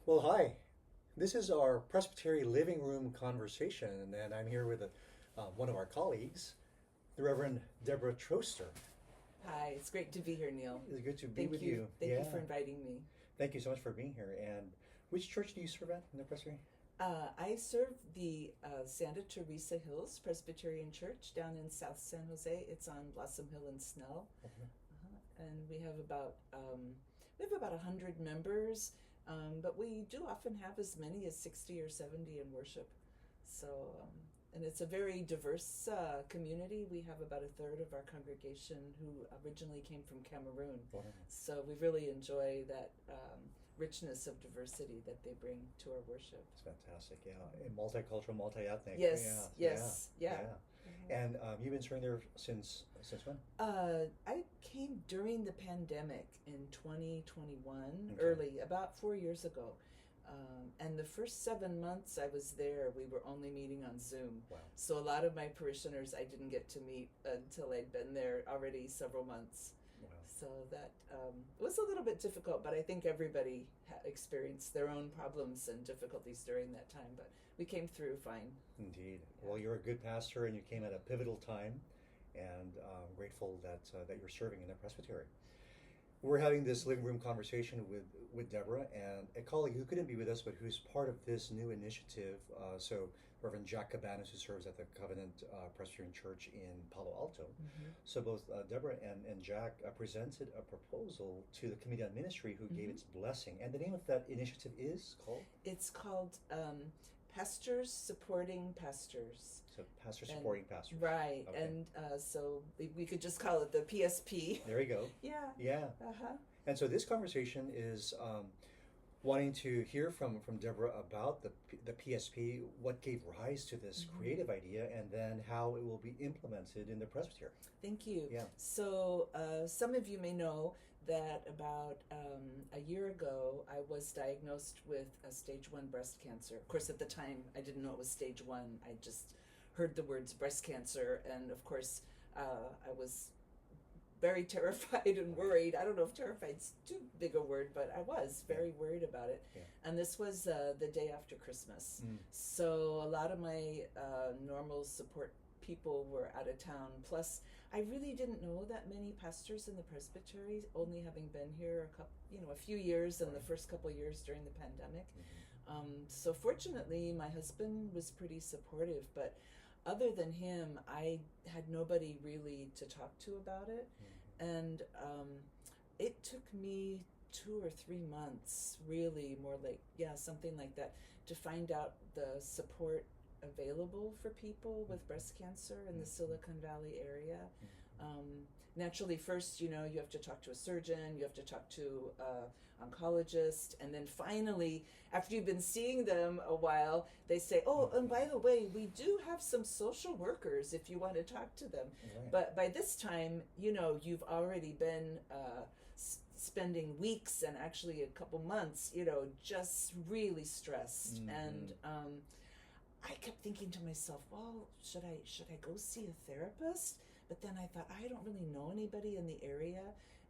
Well, hi. This is our Presbyterian living room conversation, and I'm here with one of our colleagues, the Reverend Deborah Troester. Hi, it's great to be here, Neal. It's good to be Thank with you. you. Thank you for inviting me. Thank you so much for being here. And which church do you serve at in the Presbytery? I serve the Santa Teresa Hills Presbyterian Church down in South San Jose. It's on Blossom Hill and Snell, and we have about 100 members, but we do often have as many as 60 or 70 in worship. So, and it's a very diverse community. We have about a third of our congregation who originally came from Cameroon. Wow. So we really enjoy that richness of diversity that they bring to our worship. It's fantastic, yeah. And multicultural, multi-ethnic. Yes, Yeah, yes, yeah. And you've been serving there since when? I came during the pandemic in 2021, Okay. early, about 4 years ago. And the first 7 months I was there, we were only meeting on Zoom. Wow. So a lot of my parishioners I didn't get to meet until I'd been there already several months. Wow. So that was a little bit difficult, but I think everybody experienced their own problems and difficulties during that time, but we came through fine. Indeed. Well, you're a good pastor, and you came at a pivotal time, and I'm grateful that you're serving in the Presbytery. We're having this living room conversation with Deborah and a colleague who couldn't be with us, but who's part of this new initiative. So Reverend Jack Cabanas, who serves at the Covenant Presbyterian Church in Palo Alto. Mm-hmm. So both Deborah and Jack presented a proposal to the Committee on Ministry, who gave its blessing. And the name of that initiative is called? It's called Pastors Supporting Pastors. So Pastors Supporting Pastors. Right. Okay. And so we could just call it the PSP. There you go. Yeah. Yeah. Uh-huh. And so this conversation is wanting to hear from Deborah about the PSP, what gave rise to this creative idea, and then how it will be implemented in the Presbytery. Thank you. Yeah. So some of you may know that about a year ago, I was diagnosed with a stage 1 breast cancer. Of course, at the time, I didn't know it was stage 1. I just heard the words breast cancer, and of course, I was very terrified and worried. I don't know if terrified's too big a word, but I was very worried about it. Yeah. And this was the day after Christmas. So a lot of my normal support people were out of town. Plus, I really didn't know that many pastors in the Presbytery, only having been here a few years, and the first couple of years during the pandemic. So fortunately, my husband was pretty supportive, but other than him, I had nobody really to talk to about it. And it took me 2 or 3 months, really, more like, something like that, to find out the support available for people with breast cancer in the Silicon Valley area. Naturally, first, you have to talk to a surgeon, you have to talk to an oncologist, and then finally, after you've been seeing them a while, they say, oh, and by the way, we do have some social workers if you want to talk to them. Right. But by this time, you've already been spending weeks and actually a couple months, just really stressed. And I kept thinking to myself, well, should I go see a therapist? But then I thought, I don't really know anybody in the area.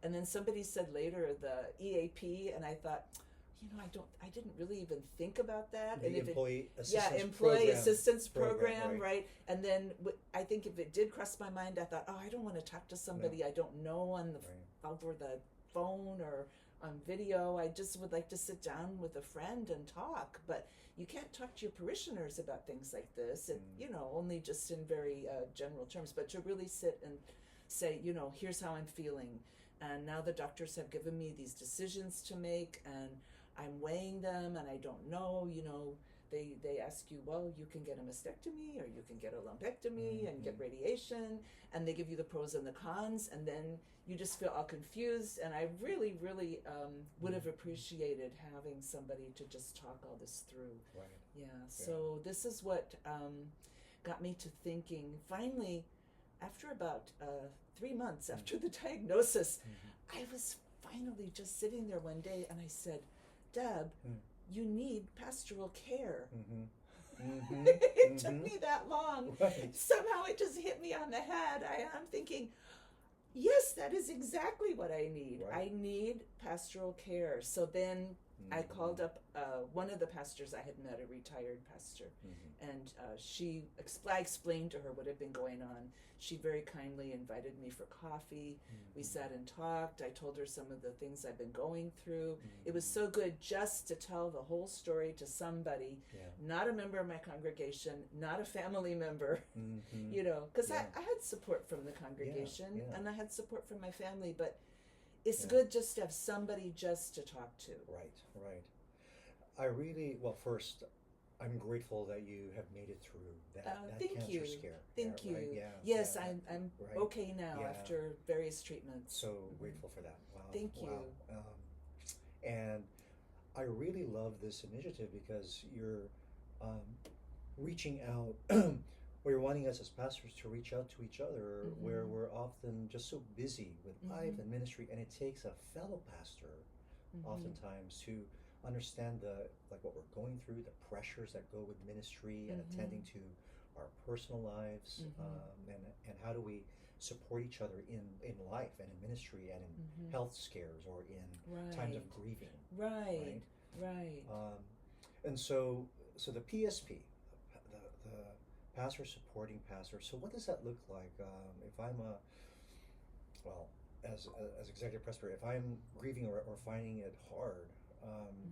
And then somebody said later the EAP, and I thought, I didn't really even think about that. The and if employee assistance program, right? And then I think if it did cross my mind, I thought, I don't want to talk to somebody I don't know over the phone or on video. I just would like to sit down with a friend and talk. But you can't talk to your parishioners about things like this, only just in very general terms. But to really sit and say, here's how I'm feeling. And now the doctors have given me these decisions to make, and I'm weighing them, and I don't know, they ask you, well, you can get a mastectomy or you can get a lumpectomy and get radiation, and they give you the pros and the cons, and then you just feel all confused. And I really, really would have appreciated having somebody to just talk all this through. Right. Yeah, so this is what got me to thinking. Finally, after about 3 months after the diagnosis, I was finally just sitting there one day, and I said, Deb, you need pastoral care. It took me that long. Right. Somehow it just hit me on the head. I'm thinking, yes, that is exactly what I need. Right. I need pastoral care. So then I called up one of the pastors I had met, a retired pastor, and I explained to her what had been going on. She very kindly invited me for coffee. We sat and talked. I told her some of the things I've been going through. It was so good just to tell the whole story to somebody, not a member of my congregation, not a family member, you know, because I had support from the congregation and I had support from my family, but it's good just to have somebody just to talk to. Right. I really, well, first, I'm grateful that you have made it through that cancer scare. Thank you. Right? Yes, I'm okay now after various treatments. So grateful for that. Wow. Thank you. And I really love this initiative because you're reaching out, or you're wanting us as pastors to reach out to each other, where we're often just so busy with life and ministry, and it takes a fellow pastor oftentimes to understand what we're going through, the pressures that go with ministry and attending to our personal lives, and how do we support each other in life and in ministry and in health scares or in times of grieving. Right. And so the PSP, the pastor supporting pastor. So what does that look like? If I'm as executive presbyter, if I'm grieving or finding it hard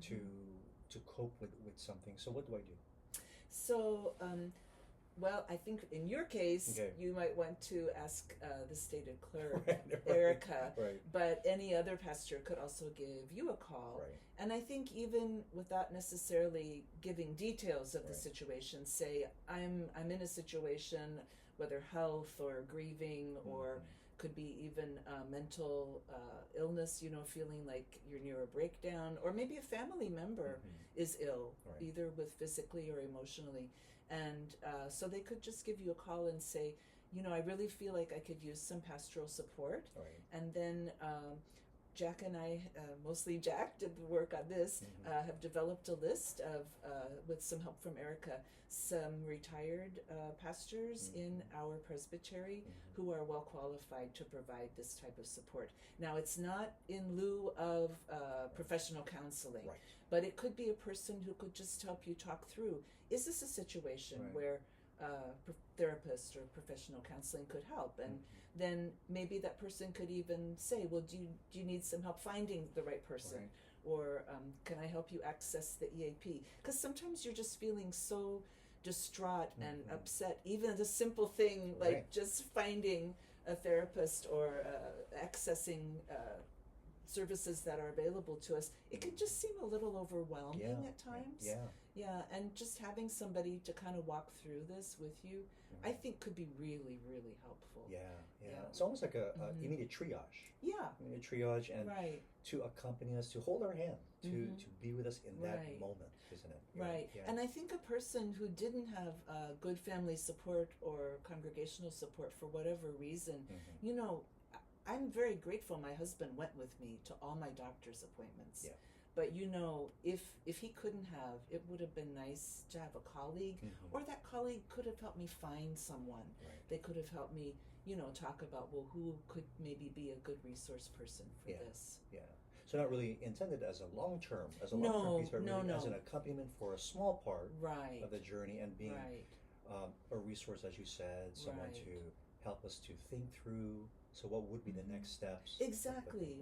to cope with something, so what do I do? So, well, I think in your case, you might want to ask the stated clerk, Erica, but any other pastor could also give you a call. And I think even without necessarily giving details of the situation, say, I'm in a situation, whether health or grieving or could be even mental illness, you know, feeling like you're near a breakdown, or maybe a family member is ill, either with physically or emotionally. And so they could just give you a call and say, you know, I really feel like I could use some pastoral support. And then Jack and I, mostly Jack, did the work on this, have developed a list of, with some help from Erica, some retired pastors in our presbytery who are well qualified to provide this type of support. Now, it's not in lieu of professional counseling, but it could be a person who could just help you talk through, is this a situation where therapist or professional counseling could help? And then maybe that person could even say, well, do you need some help finding the right person? Or can I help you access the EAP? Because sometimes you're just feeling so distraught and upset. Even the simple thing like just finding a therapist or accessing services that are available to us, it can just seem a little overwhelming at times. And just having somebody to kind of walk through this with you, I think could be really, really helpful. It's almost like you need a triage. You need a triage, and to accompany us, to hold our hand, to be with us in that moment, isn't it? And I think a person who didn't have good family support or congregational support for whatever reason, you know, I'm very grateful my husband went with me to all my doctor's appointments. But you know, if he couldn't have, it would have been nice to have a colleague, or that colleague could have helped me find someone. They could have helped me, you know, talk about, well, who could maybe be a good resource person for this. So not really intended as a long-term piece, but really as an accompaniment for a small part of the journey, and being a resource, as you said, someone to help us to think through. So what would be the next steps? Exactly,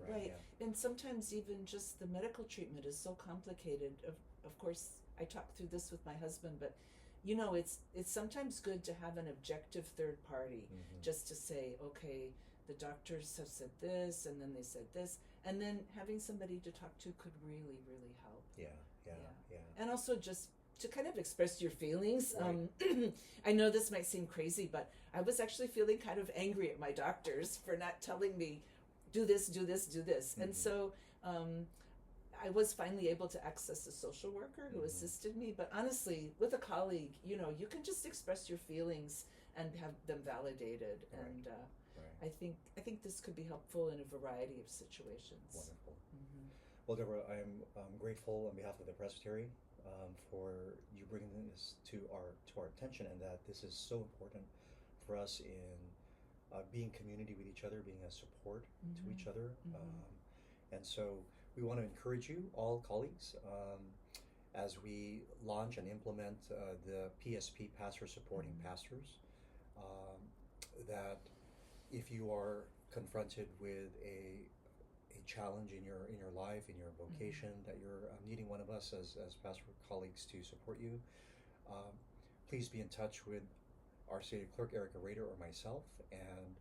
And sometimes even just the medical treatment is so complicated. Of course, I talked through this with my husband, but you know, it's sometimes good to have an objective third party, just to say, okay, the doctors have said this, and then they said this, and then having somebody to talk to could really, really help. And also just to kind of express your feelings. I know this might seem crazy, but I was actually feeling kind of angry at my doctors for not telling me, do this, do this, do this. And so I was finally able to access a social worker who assisted me. But honestly, with a colleague, you know, you can just express your feelings and have them validated. And I think this could be helpful in a variety of situations. Wonderful. Well, Deborah, I'm grateful on behalf of the Presbytery for you bringing this to our attention, and that this is so important for us in being community with each other, being a support to each other. And so we want to encourage you, all colleagues, as we launch and implement the PSP, Pastor Supporting Pastors, that if you are confronted with a challenge in your life, in your vocation, that you're needing one of us as pastor colleagues to support you, please be in touch with our city clerk, Erica Rader, or myself, and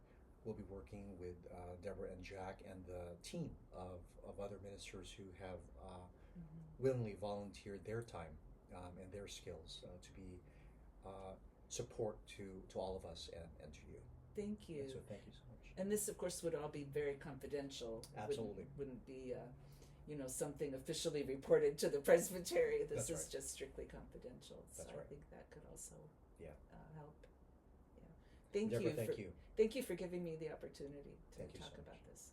we'll be working with Deborah and Jack and the team of other ministers who have willingly volunteered their time and their skills to be support to all of us and to you. Thank you. And so thank you so much. And this, of course, would all be very confidential. Absolutely. Wouldn't be, something officially reported to the Presbytery. This That's is right. just strictly confidential. So That's right. I think that could also help. Yeah. Deborah, thank you. Thank you for giving me the opportunity to Thank you talk so about much. this.